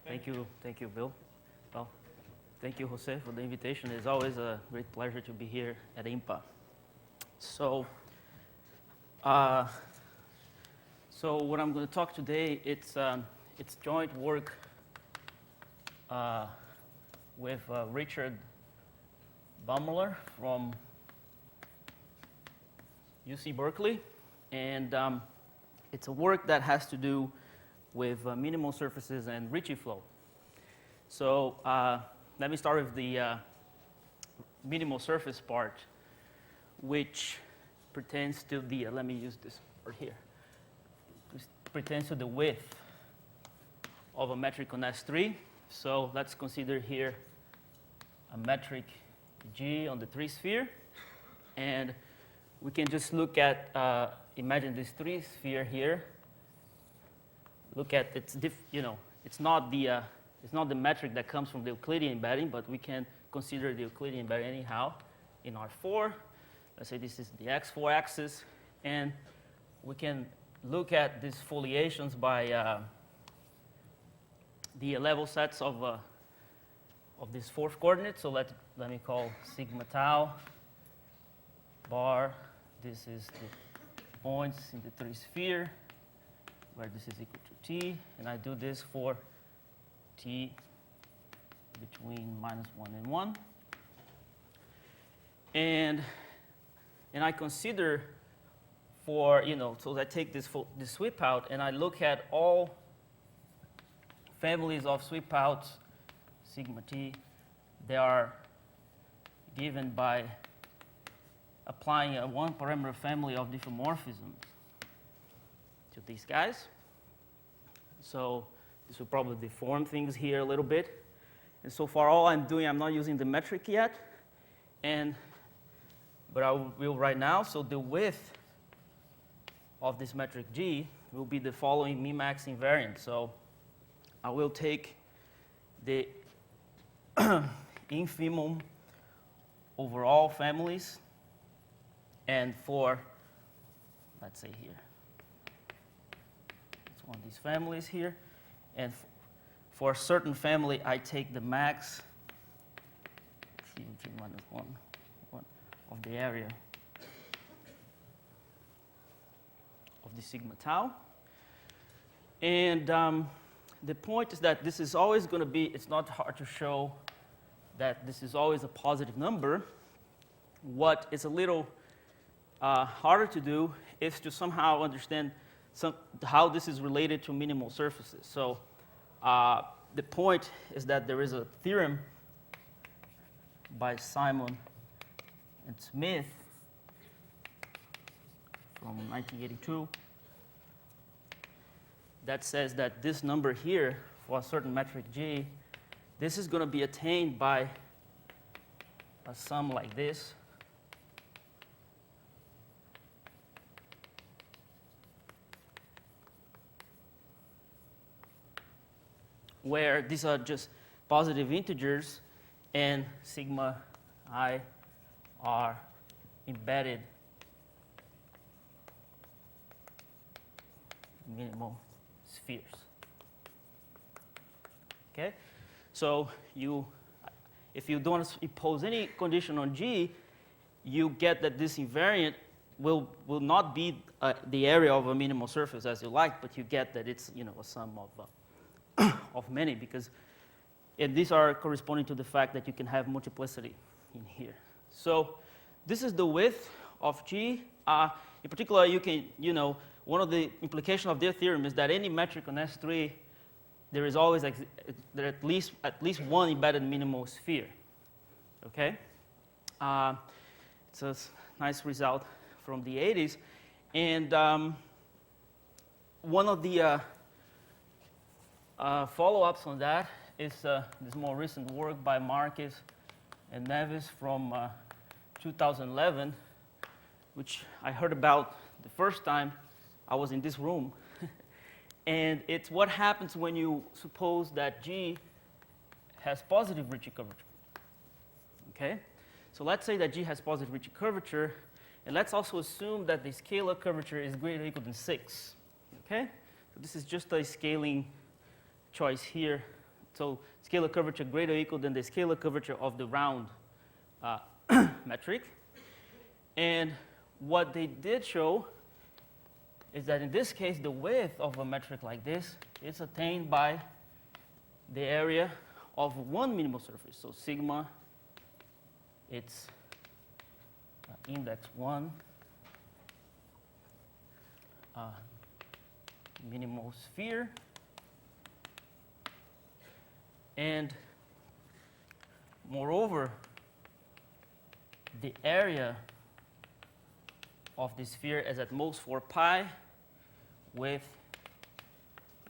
Thank you, Bill. Well, thank you, Jose, for the invitation. It's always a great pleasure to be here at IMPA. So what I'm going to talk today, it's joint work with Richard Baumler from UC Berkeley, and it's a work that has to do with minimal surfaces and Ricci flow. So let me start with the minimal surface part, which pertains to the, let me use this part here, this pertains to the width of a metric on S3. So let's consider here a metric G on the 3-sphere, and we can just look at, imagine this 3-sphere here. Look at it's not the metric that comes from the Euclidean embedding, but we can consider the Euclidean embedding anyhow in R4. Let's say this is the X4 axis, and we can look at these foliations by the level sets of this fourth coordinate. So let me call sigma tau bar. This is the points in the 3-sphere, where this is equal to t, and I do this for t between -1 and 1. And I consider for, so I take this sweep out and I look at all families of sweep outs, sigma t, they are given by applying a one parameter family of diffeomorphisms to these guys. So this will probably deform things here a little bit. And so far, all I'm doing, I'm not using the metric yet, but I will right now. So the width of this metric G will be the following min-max invariant. So I will take the infimum over all families, and for, let's say here, it's one of these families here, and for a certain family, I take the max T minus 1 of the area of the sigma tau. And the point is that this is always going to be, it's not hard to show that this is always a positive number. What is a little harder to do is to somehow understand how this is related to minimal surfaces. So the point is that there is a theorem by Simon and Smith from 1982 that says that this number here for a certain metric G, this is going to be attained by a sum like this. Where these are just positive integers and sigma I are embedded minimal spheres. Okay? So if you don't impose any condition on G, you get that this invariant will not be the area of a minimal surface as you like, but you get that it's a sum of many, because these are corresponding to the fact that you can have multiplicity in here. So this is the width of G. In particular, you can, one of the implications of their theorem is that any metric on S3, there is always there at least one embedded minimal sphere. Okay, it's a nice result from the 80s, and one of the follow-ups on that is this more recent work by Marquez and Neves from 2011, which I heard about the first time I was in this room. And it's what happens when you suppose that G has positive Ricci curvature. Okay? So let's say that G has positive Ricci curvature, and let's also assume that the scalar curvature is greater or equal than 6. Okay? So this is just a scaling choice here. So scalar curvature greater or equal than the scalar curvature of the round metric. And what they did show is that in this case, the width of a metric like this is attained by the area of one minimal surface. So sigma, it's index 1 minimal sphere. And moreover, the area of the sphere is at most 4 pi with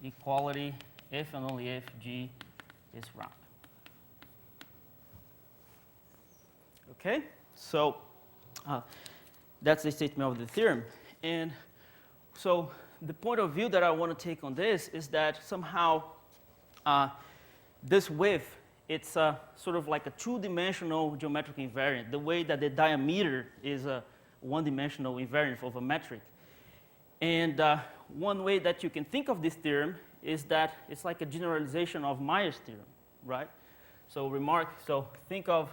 equality if and only if G is round. Okay, so that's the statement of the theorem. And so the point of view that I want to take on this is that somehow this width, it's sort of like a two-dimensional geometric invariant, the way that the diameter is a one-dimensional invariant of a metric. And one way that you can think of this theorem is that it's like a generalization of Meyer's theorem, right? So think of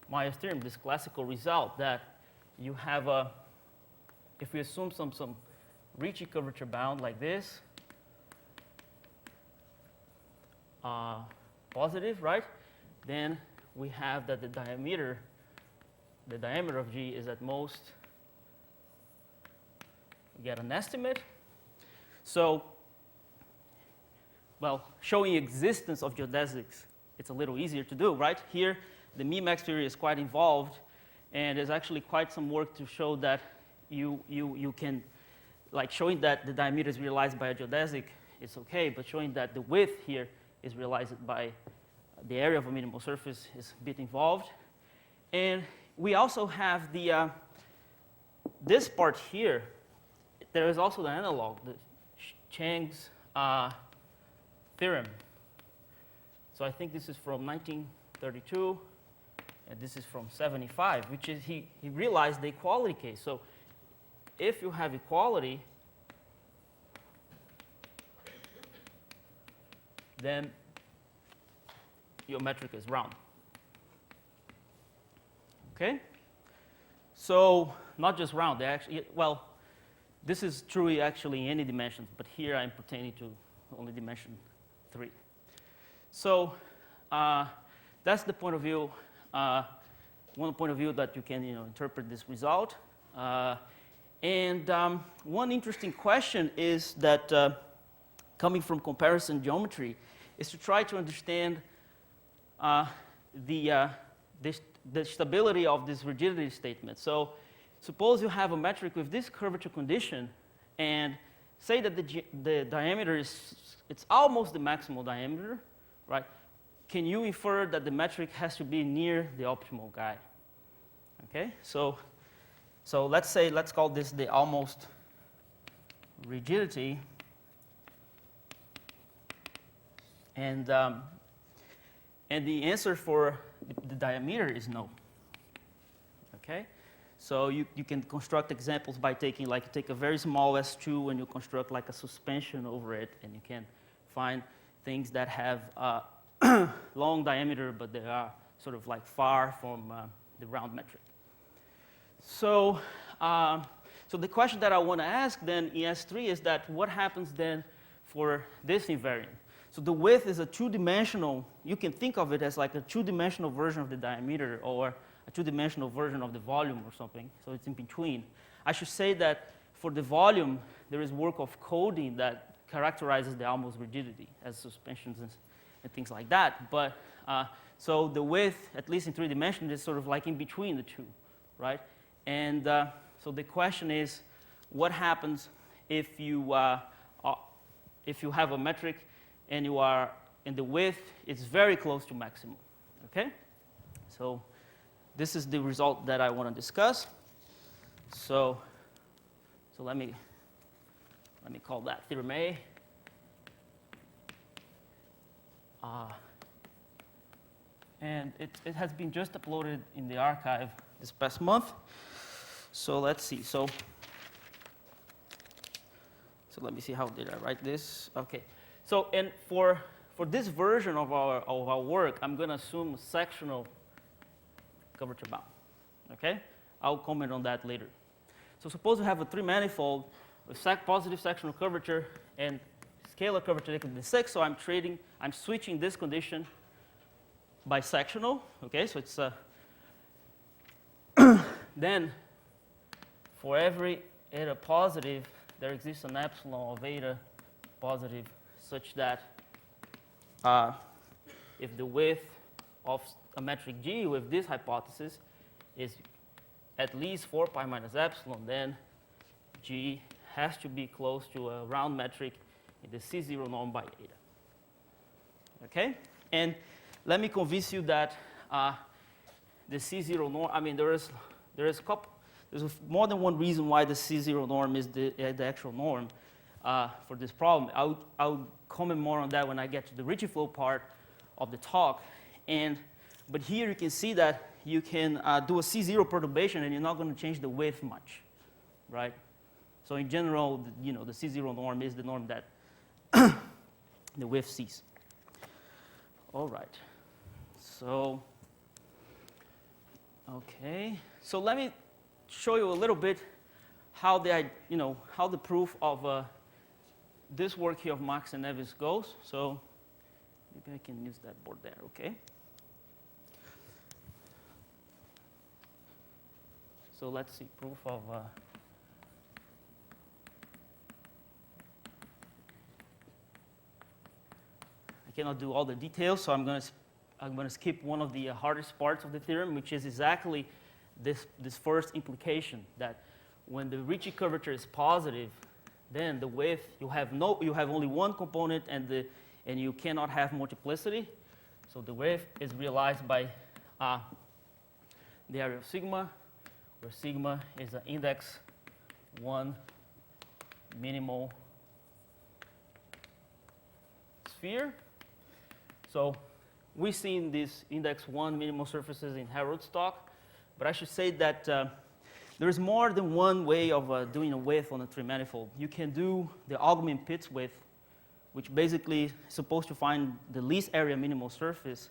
Meyer's theorem, this classical result that you have a, if we assume some Ricci curvature bound like this, positive, right? Then we have that the diameter of G is at most, we get an estimate. So, well, showing existence of geodesics, it's a little easier to do, right? Here, the Mimax theory is quite involved, and there's actually quite some work to show that you can, like showing that the diameter is realized by a geodesic, it's okay, but showing that the width here is realized by the area of a minimal surface is a bit involved. And we also have the, this part here, there is also the analog, the Chang's theorem. So I think this is from 1932, and this is from 75, which is he realized the equality case. So if you have equality, then your metric is round. Okay? So not just round, they actually, well, this is true actually in any dimensions, but here I'm pertaining to only dimension 3. So that's the point of view, one point of view that you can interpret this result. And one interesting question is that coming from comparison geometry is to try to understand the stability of this rigidity statement. So suppose you have a metric with this curvature condition and say that the diameter it's almost the maximal diameter, right? Can you infer that the metric has to be near the optimal guy? Okay, so let's call this the almost rigidity, and the answer for the diameter is no. Okay, so you can construct examples by taking take a very small S2 and you construct like a suspension over it, and you can find things that have long diameter, but they are sort of like far from the round metric. So, so the question that I want to ask then in S3 is that what happens then for this invariant? So the width is a two-dimensional, you can think of it as like a two-dimensional version of the diameter or a two-dimensional version of the volume or something, so it's in between. I should say that for the volume, there is work of coding that characterizes the almost rigidity as suspensions and things like that. But so the width, at least in 3 dimensions, is sort of like in between the two, right? And so the question is, what happens if you have a metric and you are, and the width is very close to maximum? Okay? So this is the result that I want to discuss. So let me call that theorem A. And it has been just uploaded in the archive this past month. So let's see. So So let me see, how did I write this? Okay. So, and for this version of our work, I'm going to assume sectional curvature bound. Okay? I'll comment on that later. So suppose we have a three-manifold with positive sectional curvature and scalar curvature equal to 6. So I'm switching this condition by sectional. Okay, so it's then for every eta positive, there exists an epsilon of eta positive such that if the width of a metric G with this hypothesis is at least 4 pi minus epsilon, then G has to be close to a round metric in the C0 norm by eta. Okay? And let me convince you that the C0 norm, I mean, there's more than one reason why the C0 norm is the actual norm for this problem. I'll comment more on that when I get to the Ricci flow part of the talk. But here you can see that you can do a C0 perturbation and you're not going to change the width much, right? So in general, the C0 norm is the norm that the width sees. All right. So, okay. So let me show you a little bit how the proof of this work here of Max and Nevis goes. So maybe I can use that board there, okay? So let's see, proof of I cannot do all the details, so I'm going to skip one of the hardest parts of the theorem, which is exactly this first implication that when the Ricci curvature is positive, then the width you have only one component and you cannot have multiplicity. So the width is realized by the area of sigma, where sigma is an index 1 minimal sphere. So we've seen these index 1 minimal surfaces in Herold-Stock, but I should say that there is more than one way of doing a width on a three-manifold. You can do the Augment-Pitts width, which basically is supposed to find the least area minimal surface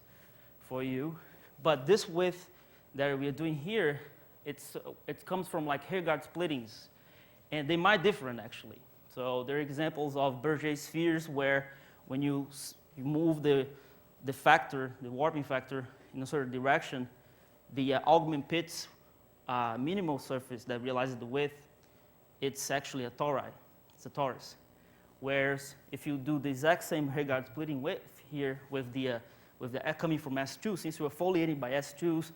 for you. But this width that we are doing here, it comes from like Heergaard splittings, and they might differ actually. So there are examples of Berger spheres where when you move the factor, the warping factor, in a certain direction, the Augment-Pitts minimal surface that realizes the width, it's actually a tori. It's a torus. Whereas if you do the exact same Heergaard splitting width here with the coming from S2, since you are foliating by S2s,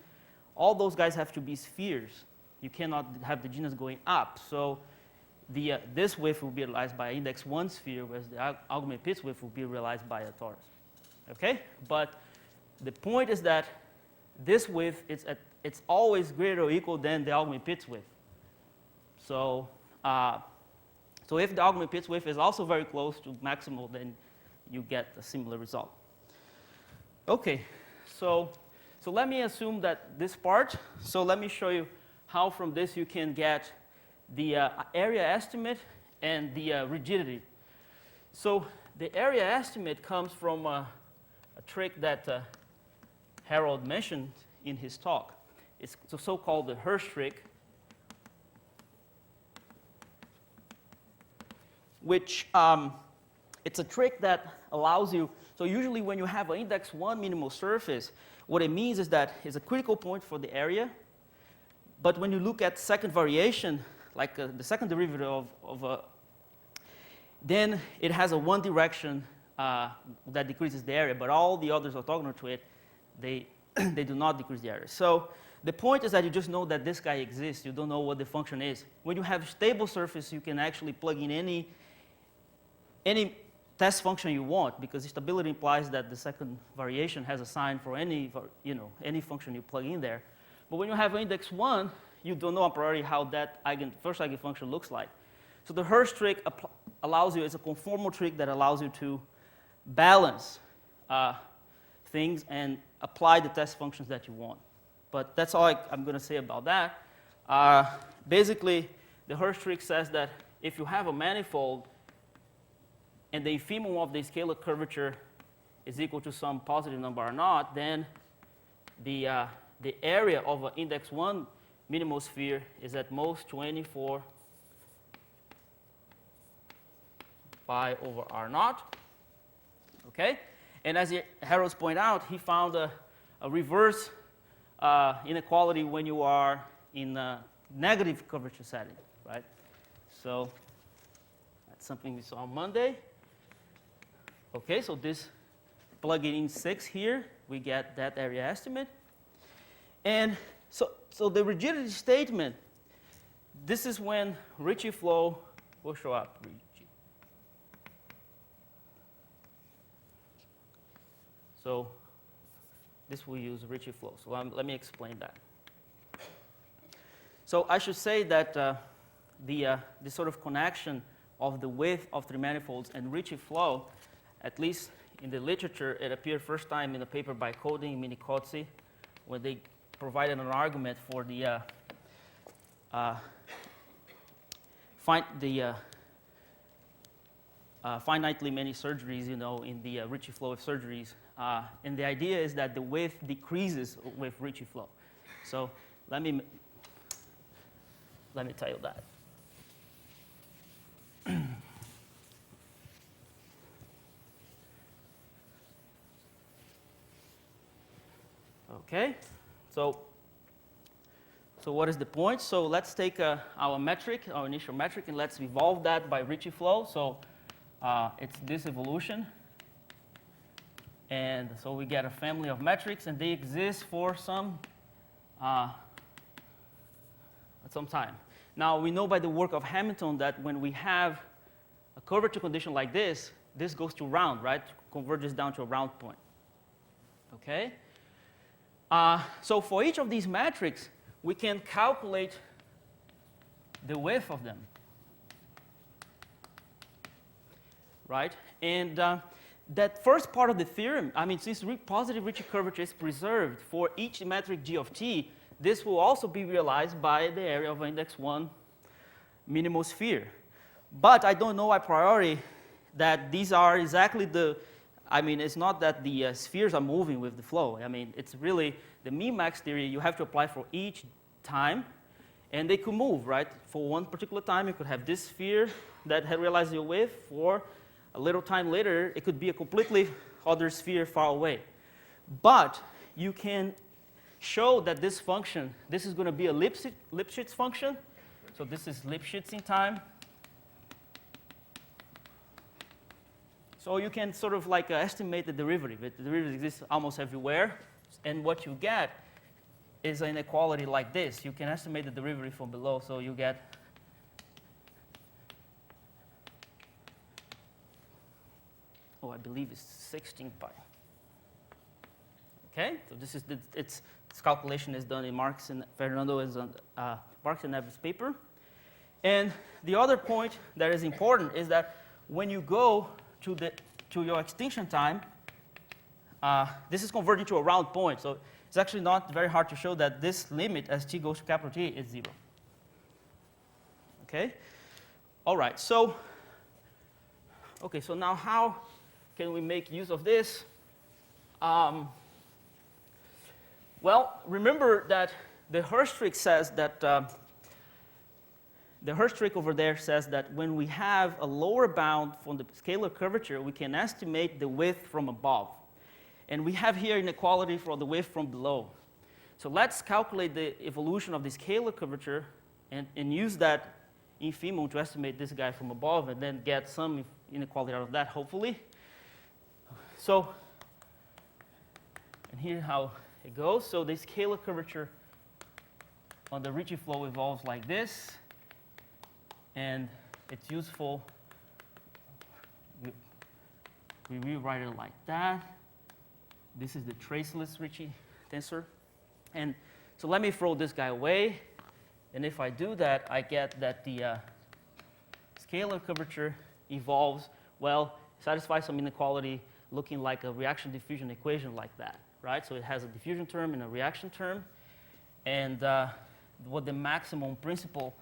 all those guys have to be spheres. You cannot have the genus going up. So this width will be realized by an index 1 sphere, whereas the Augment-Pitts width will be realized by a torus. Okay? But the point is that this width, it's always greater or equal than the Augment-Pitts width. So if the Augment-Pitts width is also very close to maximal, then you get a similar result. Okay, so let me assume that this part, so let me show you how from this you can get the area estimate and the rigidity. So the area estimate comes from a trick that Harold mentioned in his talk. It's the so-called the Hirsch trick, which it's a trick that allows you, so usually when you have an index 1 minimal surface, what it means is that it's a critical point for the area, but when you look at second variation, like the second derivative of then it has a one direction that decreases the area, but all the others orthogonal to it, they do not decrease the area. So the point is that you just know that this guy exists. You don't know what the function is. When you have stable surface, you can actually plug in any test function you want, because stability implies that the second variation has a sign for any function you plug in there. But when you have index 1, you don't know a priori how that first eigenfunction looks like. So the Hirsch trick allows you, it's a conformal trick that allows you to balance things and apply the test functions that you want. But that's all I'm going to say about that. Basically, the Hirsch trick says that if you have a manifold and the infimum of the scalar curvature is equal to some positive number r naught, then the area of an index 1 minimal sphere is at most 24 pi over r naught. Okay? And as Harold's point out, he found a reverse inequality when you are in a negative curvature setting, right? So that's something we saw on Monday. Okay, so this plugging in 6 here, we get that area estimate. And so the rigidity statement, this is when Ricci flow will show up. So this will use Ricci flow. So let me explain that. So I should say that this sort of connection of the width of three manifolds and Ricci flow, at least in the literature, it appeared first time in a paper by Coding and Minicozzi, where they provided an argument for the finitely many surgeries, in the Ricci flow of surgeries. And the idea is that the width decreases with Ricci flow. So let me tell you that. Okay, so what is the point? So let's take our metric, our initial metric, and let's evolve that by Ricci flow. So it's this evolution. And so we get a family of metrics, and they exist for some time. Now, we know by the work of Hamilton that when we have a curvature condition like this goes to round, right? Converges down to a round point. Okay? So for each of these metrics, we can calculate the width of them. Right? And that first part of the theorem, since positive Ricci curvature is preserved for each metric g of t, this will also be realized by the area of index 1 minimal sphere. But I don't know a priori that these are exactly it's not that the spheres are moving with the flow. It's really the min-max theory you have to apply for each time, and they could move, right? For one particular time, you could have this sphere that had realized your width. For a little time later, it could be a completely other sphere far away. But you can show that this function, this is going to be a Lipschitz function. So this is Lipschitz in time. So you can sort of estimate the derivative. The derivative exists almost everywhere. And what you get is an inequality like this. You can estimate the derivative from below. So you get I believe it's 16 pi. Okay, so this is this calculation is done in Marx and Fernando is on Marx and Neves' paper. And the other point that is important is that when you go to your extinction time, this is converting to a round point. So it's actually not very hard to show that this limit as t goes to capital T is 0. Okay, all right. So now how can we make use of this? Well, remember that the Hirsch trick says that the Hirsch trick over there says that when we have a lower bound from the scalar curvature, we can estimate the width from above. And we have here inequality for the width from below. So let's calculate the evolution of the scalar curvature and use that infimum to estimate this guy from above and then get some inequality out of that, hopefully. So, and here's how it goes. So the scalar curvature on the Ricci flow evolves like this. And it's useful. We rewrite it like that. This is the traceless Ricci tensor. And so let me throw this guy away. And if I do that, I get that the scalar curvature evolves, satisfies some inequality looking like a reaction diffusion equation like that, right? So it has a diffusion term and a reaction term. And what the maximum principle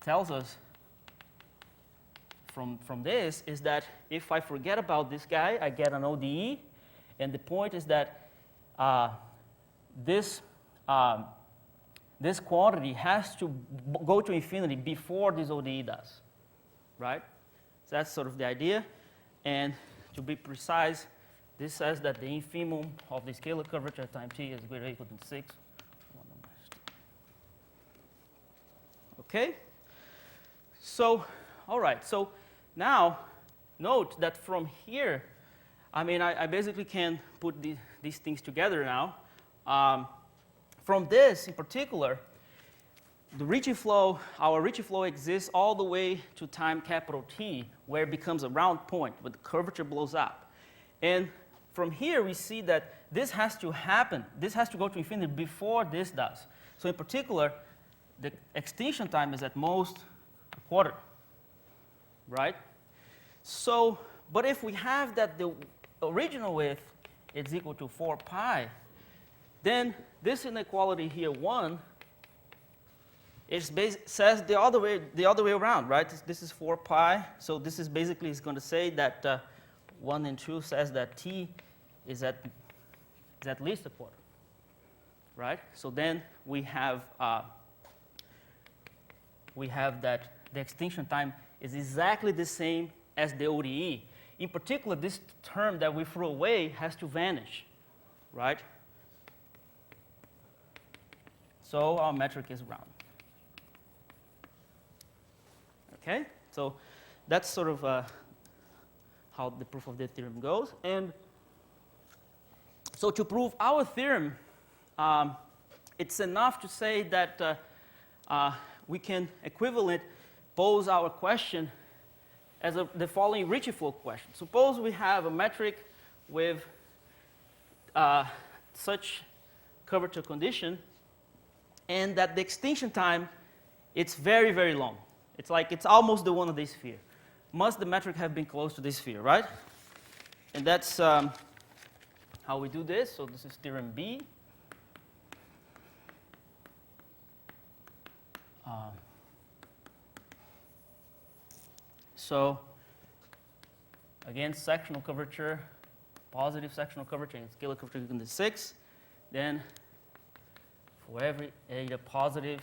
tells us from this is that if I forget about this guy, I get an ODE. And the point is that this quantity has to go to infinity before this ODE does, right? So that's sort of the idea. And to be precise, this says that the infimum of the scalar curvature at time t is greater or equal than 6. Okay? So, all right. So now, note that from here, I mean, I basically can put these things together now. From this in particular, the Ricci flow, our Ricci flow exists all the way to time capital T, where it becomes a round point, where the curvature blows up. And from here, we see that this has to happen. This has to go to infinity before this does. So in particular, the extinction time is at most a quarter, right? So, but if we have that the original width is equal to 4 pi, then this inequality here, 1, says the other way around, right? This is 4 pi, so this is basically is going to say that 1 and 2 says that t is at least a quarter, right? So then we have that the extinction time is exactly the same as the ODE. In particular, this term that we threw away has to vanish, right? So our metric is round. Okay? So that's sort of how the proof of the theorem goes. And so to prove our theorem, it's enough to say that we can equivalent pose our question as the following Ricci flow question. Suppose we have a metric with such curvature condition, and that the extinction time, it's very, very long. It's like it's almost the one of this sphere. Must the metric have been close to this sphere, right? And that's how we do this. So this is theorem B. So again, sectional curvature, positive sectional curvature, and scalar curvature equal to 6. Then for every eta positive,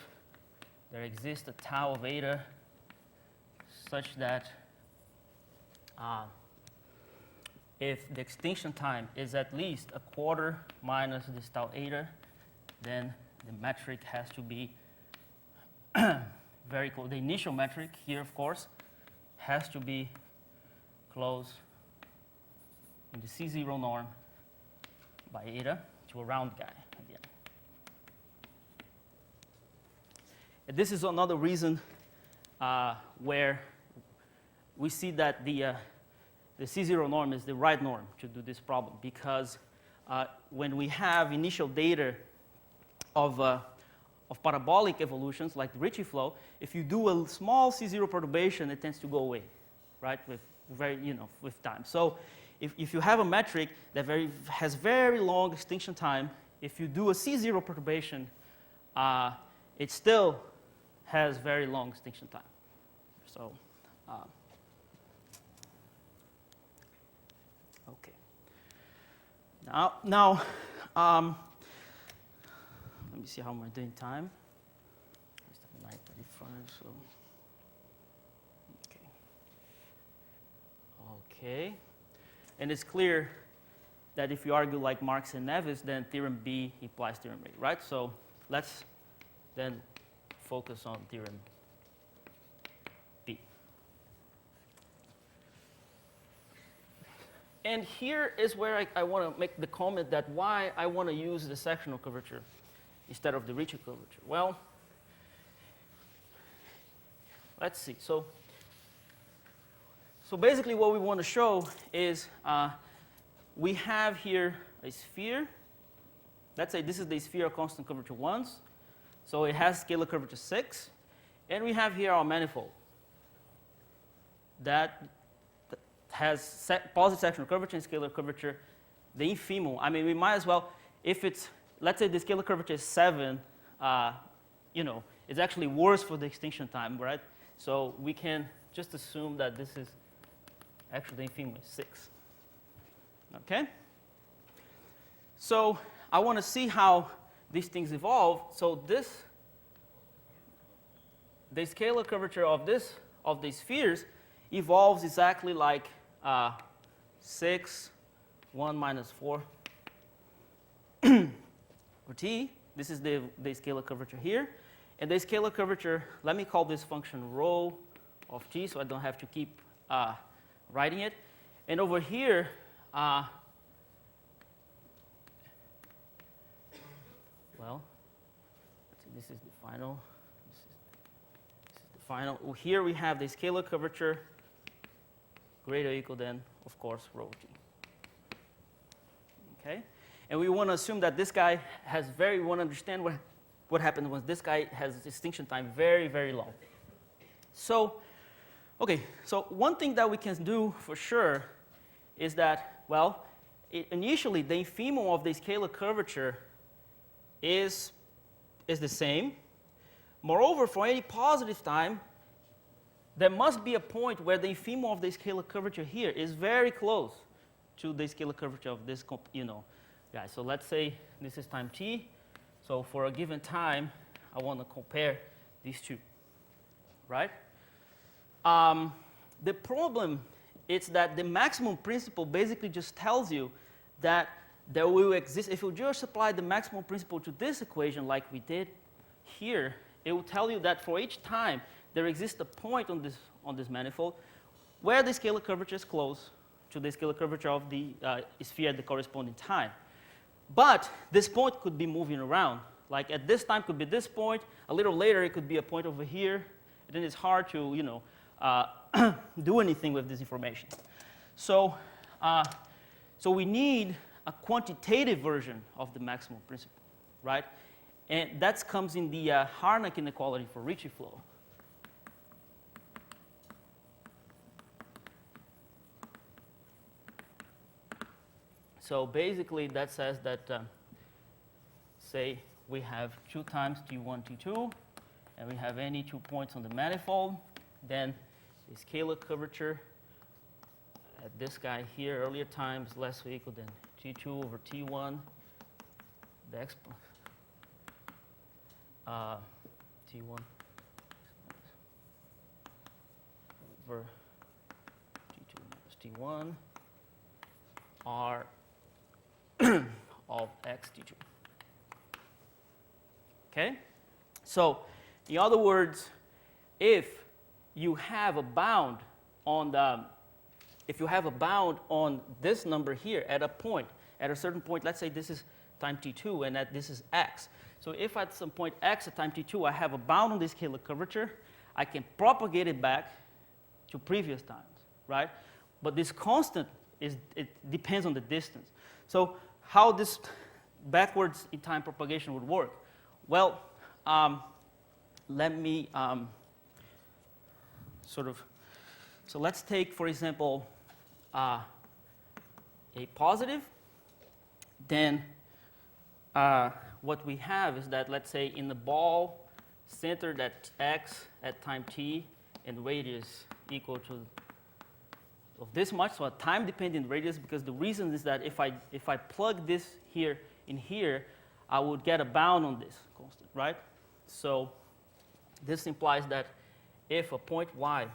there exists a tau of eta such that if the extinction time is at least a quarter minus this tau eta, then the metric has to be very close. The initial metric here, of course, has to be close in the C0 norm by eta to a round guy again. And this is another reason where we see that the C0 norm is the right norm to do this problem, because when we have initial data of parabolic evolutions like the Ricci flow, if you do a small C0 perturbation, it tends to go away, right, with time. So if you have a metric that has very long extinction time, if you do a C0 perturbation, it still has very long extinction time. So, okay. Now let me see how am I doing time. It's 9:35, so okay. And it's clear that if you argue like Marx and Nevis, then theorem B implies theorem A, right? So let's then focus on theorem B. And here is where I want to make the comment that why I want to use the sectional curvature instead of the Ricci curvature. Well, let's see. So basically what we want to show is we have here a sphere. Let's say this is the sphere of constant curvature 1s. So it has scalar curvature 6. And we have here our manifold that has positive sectional curvature and scalar curvature, the infimum. I mean, we might as well, if it's, let's say the scalar curvature is 7, it's actually worse for the extinction time, right? So we can just assume that this is actually the infimum is 6. Okay? So I want to see how these things evolve. So the scalar curvature of these spheres evolves exactly like 6, 1 minus 4 over t. This is the scalar curvature here. And the scalar curvature, let me call this function rho of t so I don't have to keep writing it. And over here, well, this is the final. This is the final. Here we have the scalar curvature greater or equal than, of course, rho t. Okay? And we want to assume that this guy has we want to understand what happens when this guy has distinction time very, very long. So, okay, so one thing that we can do for sure is that, well, initially the infimum of the scalar curvature is the same. Moreover, for any positive time, there must be a point where the infimum of the scalar curvature here is very close to the scalar curvature of this, guy. So let's say this is time t. So for a given time, I want to compare these two, right? The problem is that the maximum principle basically just tells you that there will exist, if you just apply the maximum principle to this equation like we did here, it will tell you that for each time there exists a point on this manifold where the scalar curvature is close to the scalar curvature of the sphere at the corresponding time. But this point could be moving around. Like at this time could be this point, a little later it could be a point over here, and then it's hard to, do anything with this information. So, so we need a quantitative version of the maximum principle, right? And that comes in the Harlech inequality for Ricci flow. So basically that says that, say we have 2 times T1, T2, and we have any 2 points on the manifold, then the scalar curvature at this guy here, earlier times, less or equal than T2 over T1, the T1 over T2 minus T1 are of x T2. Okay? So, in other words, if you have a bound on this number here at a point, at a certain point, let's say this is time t2 and that this is x. So if at some point x at time t2 I have a bound on this scalar curvature, I can propagate it back to previous times, right? But this constant it depends on the distance. So how this backwards in time propagation would work? Well, let me so let's take, for example, a positive. Then what we have is that, let's say, in the ball centered at x at time t and radius equal to of this much, so a time-dependent radius, because the reason is that if I plug this here in here, I would get a bound on this constant, right? So this implies that if a point y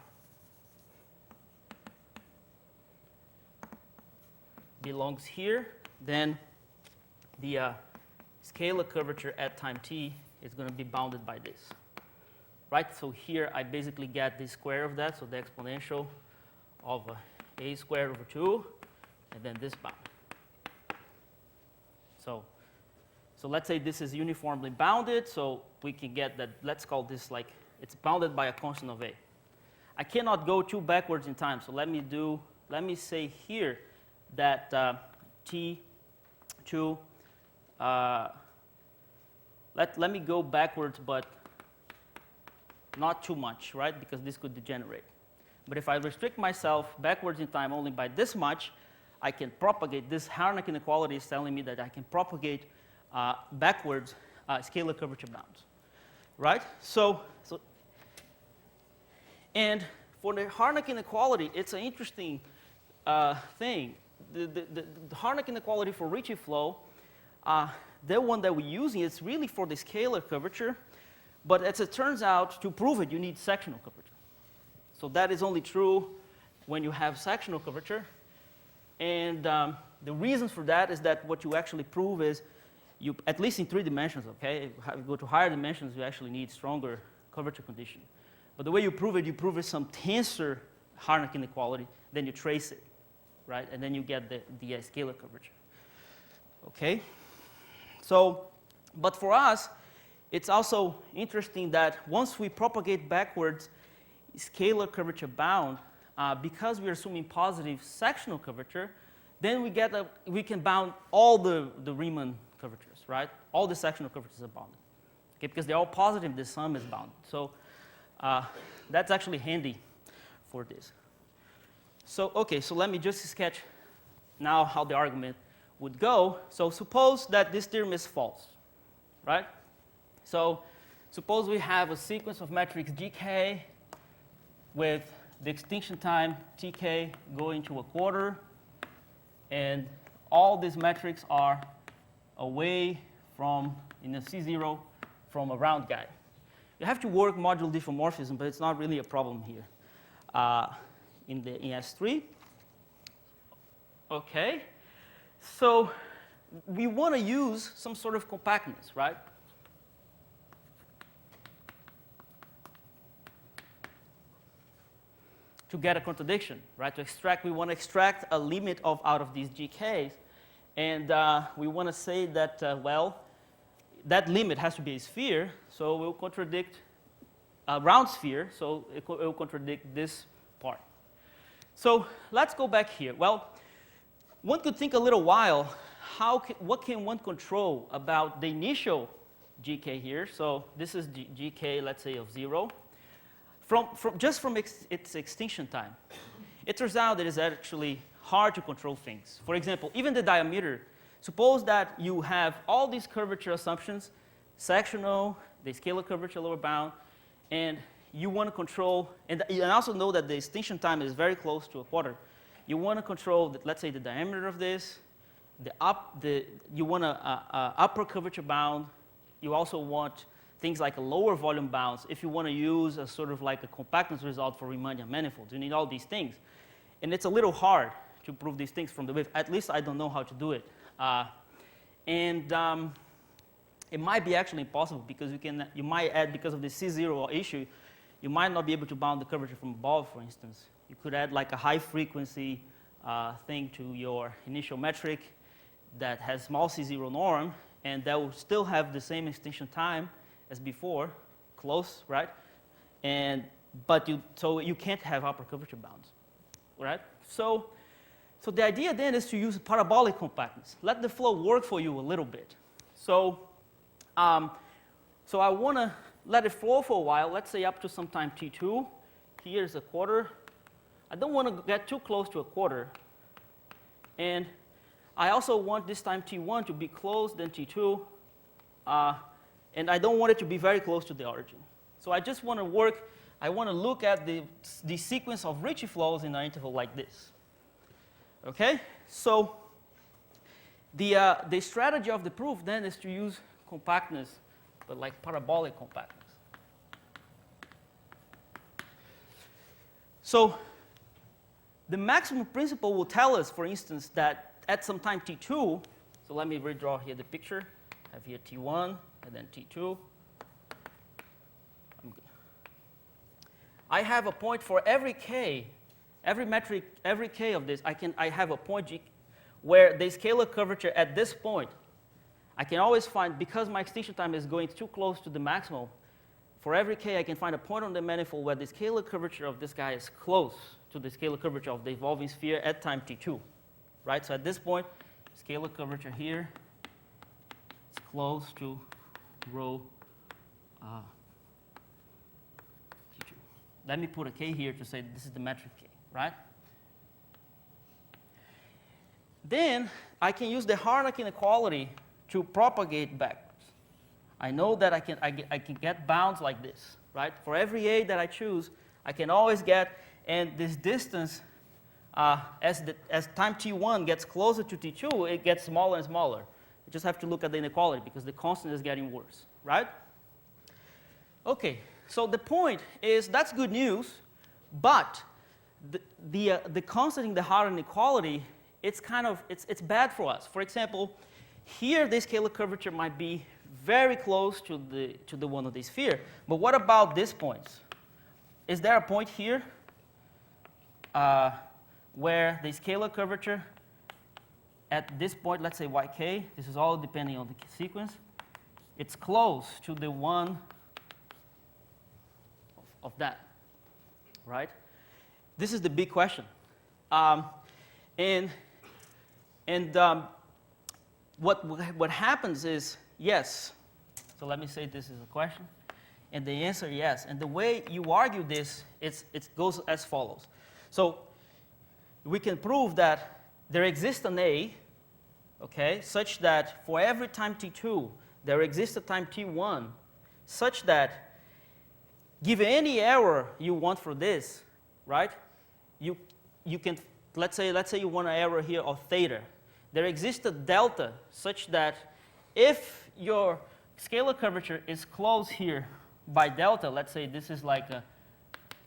belongs here, then the scalar curvature at time t is going to be bounded by this, right? So here I basically get the square of that, so the exponential of a squared over 2, and then this bound. So let's say this is uniformly bounded, so we can get that, let's call this like, it's bounded by a constant of a. I cannot go too backwards in time, so let me say here that t2, let me go backwards, but not too much, right? Because this could degenerate. But if I restrict myself backwards in time only by this much, I can propagate. This Harlech inequality is telling me that I can propagate backwards scalar curvature bounds, right? And for the Harlech inequality, it's an interesting thing. The Harlech inequality for Ricci flow, the one that we're using is really for the scalar curvature, but as it turns out, to prove it, you need sectional curvature. So that is only true when you have sectional curvature. And the reason for that is that what you actually prove is, you, at least in 3 dimensions, okay? If you go to higher dimensions, you actually need stronger curvature condition. But the way you prove it some tensor Harlech inequality, then you trace it, right? And then you get the scalar curvature, okay? So, but for us, it's also interesting that once we propagate backwards scalar curvature bound, because we're assuming positive sectional curvature, then we can bound all the Riemann curvatures, right? All the sectional curvatures are bounded, okay? Because they're all positive, the sum is bounded. So that's actually handy for this. So, okay, so let me just sketch now how the argument would go. So suppose that this theorem is false, right? So suppose we have a sequence of metrics gk with the extinction time tk going to a quarter, and all these metrics are away from, in a C0, from a round guy. You have to work modular diffeomorphism, but it's not really a problem here in S3. Okay, so we want to use some sort of compactness, right? To get a contradiction, right? To extract, we want to extract a limit out of these GKs, and we want to say that, well, that limit has to be a sphere, so we'll contradict a round sphere, so it will contradict this part. So let's go back here. Well, one could think a little while, what can one control about the initial GK here? So this is GK, let's say, of 0. Just from its extinction time. It turns out that it's actually hard to control things. For example, even the diameter. Suppose that you have all these curvature assumptions, sectional, the scalar curvature lower bound, and you want to control, and also know that the extinction time is very close to a quarter. You want to control, let's say, the diameter of this, you want an upper curvature bound. You also want things like a lower volume bounds if you want to use a sort of like a compactness result for Riemannian manifolds. You need all these things. And it's a little hard to prove these things from the wave. At least I don't know how to do it. It might be actually impossible because you might add, because of the C0 issue, you might not be able to bound the curvature from above, for instance. You could add like a high frequency thing to your initial metric that has small C0 norm, and that will still have the same extinction time as before, close, right? So you can't have upper curvature bounds, right? So the idea then is to use parabolic compactness. Let the flow work for you a little bit. So I want to let it flow for a while, let's say up to some time t2. Here's a quarter. I don't want to get too close to a quarter. And I also want this time t1 to be close than t2. And I don't want it to be very close to the origin. So I just want to I want to look at the sequence of Ricci flows in an interval like this. Okay? So the strategy of the proof then is to use compactness, but like parabolic compactness. So the maximum principle will tell us, for instance, that at some time t2, so let me redraw here the picture. I have here t1 and then t2. I have a point for every k, every metric, every k of this. I have a point G where the scalar curvature at this point, I can always find, because my extinction time is going too close to the maximal, for every k I can find a point on the manifold where the scalar curvature of this guy is close to the scalar curvature of the evolving sphere at time t2, right? So at this point, scalar curvature here is close to rho t2. Let me put a k here to say this is the metric k, right? Then I can use the Harlech inequality to propagate backwards. I know that I can get bounds like this, right? For every a that I choose, I can always get, And this distance, as time t1 gets closer to t2, it gets smaller and smaller. You just have to look at the inequality because the constant is getting worse, right? Okay, so the point is that's good news, but the constant in the Harlech inequality, it's bad for us. For example, here the scalar curvature might be very close to the one of the sphere, but what about these points? Is there a point here where the scalar curvature at this point, let's say yk, this is all depending on the sequence, it's close to the one of that, right? This is the big question. What happens is, yes. So let me say this is a question. And the answer, yes. And the way you argue this, it goes as follows. So we can prove that there exists an A, okay, such that for every time t2, there exists a time t1, such that given any error you want for this, right, you can, let's say you want an error here of theta. There exists a delta such that if your scalar curvature is close here by delta, let's say this is like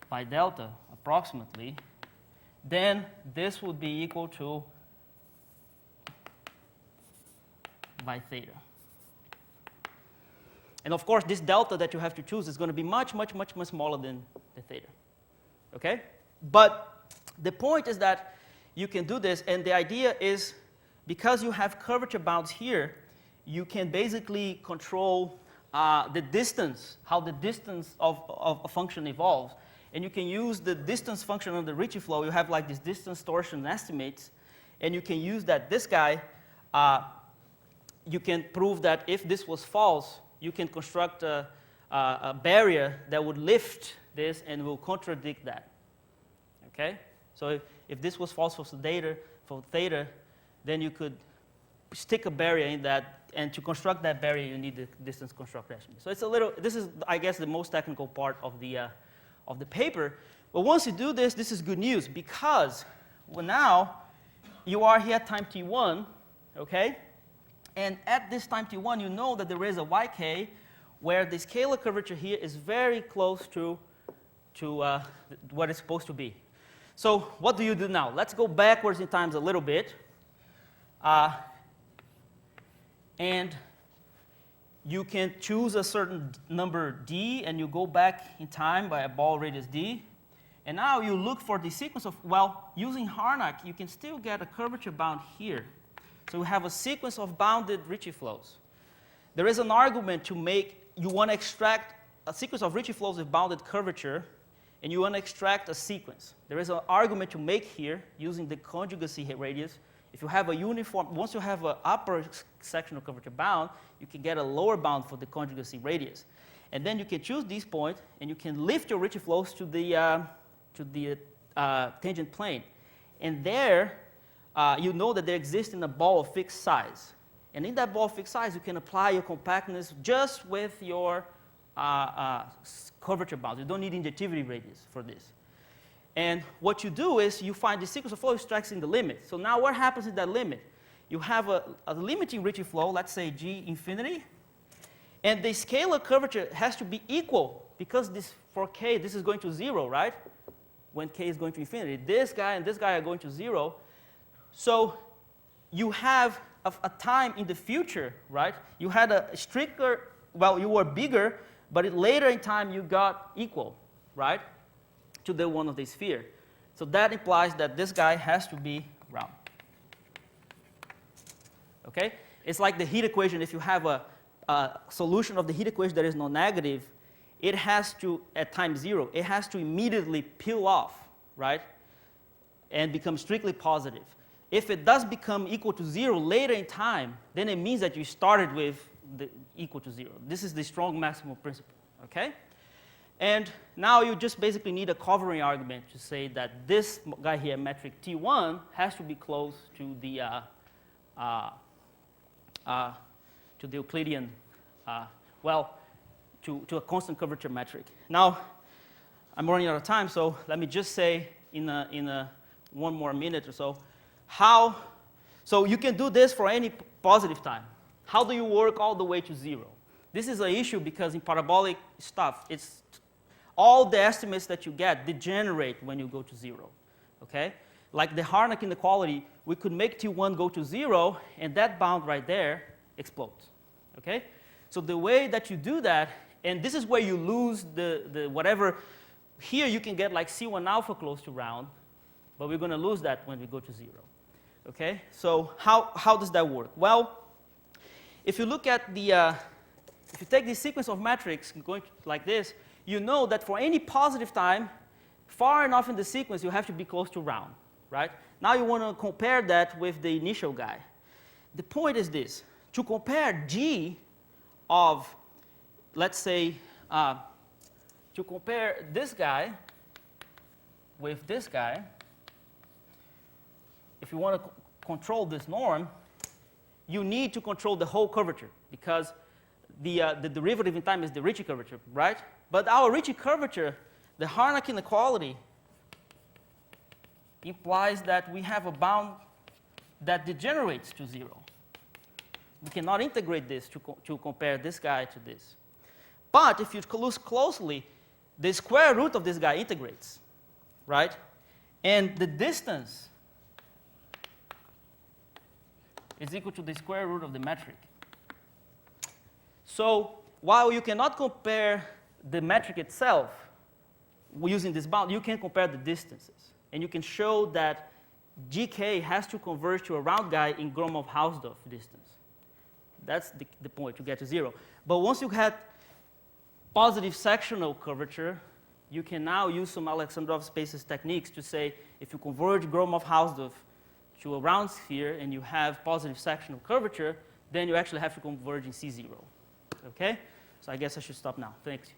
by delta approximately, then this would be equal to by theta. And of course, this delta that you have to choose is going to be much, much, much, much smaller than the theta. Okay? But the point is that you can do this, and the idea is because you have curvature bounds here, you can basically control the distance, how the distance of a function evolves. And you can use the distance function on the Ricci flow. You have like this distance torsion estimates, and you can use that. This guy, you can prove that if this was false, you can construct a barrier that would lift this and will contradict that. Okay? So if this was false for theta, then you could stick a barrier in that, and to construct that barrier, you need the distance construct estimate. So it's a little, this is, I guess, the most technical part of the paper. But once you do this, this is good news, because well, now you are here at time t1, okay? And at this time t1, you know that there is a yk where the scalar curvature here is very close to what it's supposed to be. So what do you do now? Let's go backwards in time a little bit. And you can choose a certain number d, and you go back in time by a ball radius d. And now you look for the sequence of, well, using Harlech, you can still get a curvature bound here. So we have a sequence of bounded Ricci flows. There is an argument to make, you want to extract a sequence of Ricci flows with bounded curvature, and you want to extract a sequence. There is an argument to make here using the conjugacy radius. If you have a uniform, once you have an upper sectional curvature bound, you can get a lower bound for the conjugacy radius. And then you can choose these points, and you can lift your Ricci flows to the tangent plane. And there, you know that they exist in a ball of fixed size. And in that ball of fixed size, you can apply your compactness just with your curvature bounds. You don't need injectivity radius for this. And what you do is you find the sequence of flow extracts in the limit. So now what happens in that limit? You have a limiting Ricci flow, let's say G infinity, and the scalar curvature has to be equal, because this for k, this is going to 0, right? When k is going to infinity. This guy and this guy are going to 0. So you have a time in the future, right? You had a stricter, well, you were bigger, but later in time you got equal, right, to the one of the sphere. So that implies that this guy has to be round. Okay? It's like the heat equation. If you have a solution of the heat equation that is non-negative, it has to, at time 0, it has to immediately peel off, right, and become strictly positive. If it does become equal to 0 later in time, then it means that you started with the equal to 0. This is the strong maximal principle, okay? And now you just basically need a covering argument to say that this guy here, metric T1, has to be close to the Euclidean, to a constant curvature metric. Now, I'm running out of time, so let me just say in one more minute or so, so you can do this for any positive time. How do you work all the way to 0? This is an issue because in parabolic stuff, it's all the estimates that you get degenerate when you go to 0, okay? Like the Harlech inequality, we could make T1 go to 0, and that bound right there explodes, okay? So the way that you do that, and this is where you lose the whatever. Here you can get like C1 alpha close to round, but we're going to lose that when we go to 0, okay? So how does that work? Well, if you look at the, if you take this sequence of metrics going like this, you know that for any positive time, far enough in the sequence, you have to be close to round, right? Now you want to compare that with the initial guy. The point is this. To compare G of, let's say, to compare this guy with this guy, if you want to control this norm, you need to control the whole curvature because the derivative in time is the Ricci curvature, right? But our Ricci curvature, the Harlech inequality, implies that we have a bound that degenerates to 0. We cannot integrate this to compare this guy to this. But if you look closely, the square root of this guy integrates, right? And the distance is equal to the square root of the metric. So while you cannot compare the metric itself using this bound, you can compare the distances. And you can show that GK has to converge to a round guy in Gromov-Hausdorff distance. That's the point to get to 0. But once you had positive sectional curvature, you can now use some Alexandrov spaces techniques to say if you converge Gromov-Hausdorff to a round sphere and you have positive sectional curvature, then you actually have to converge in C0. Okay? So I guess I should stop now. Thanks.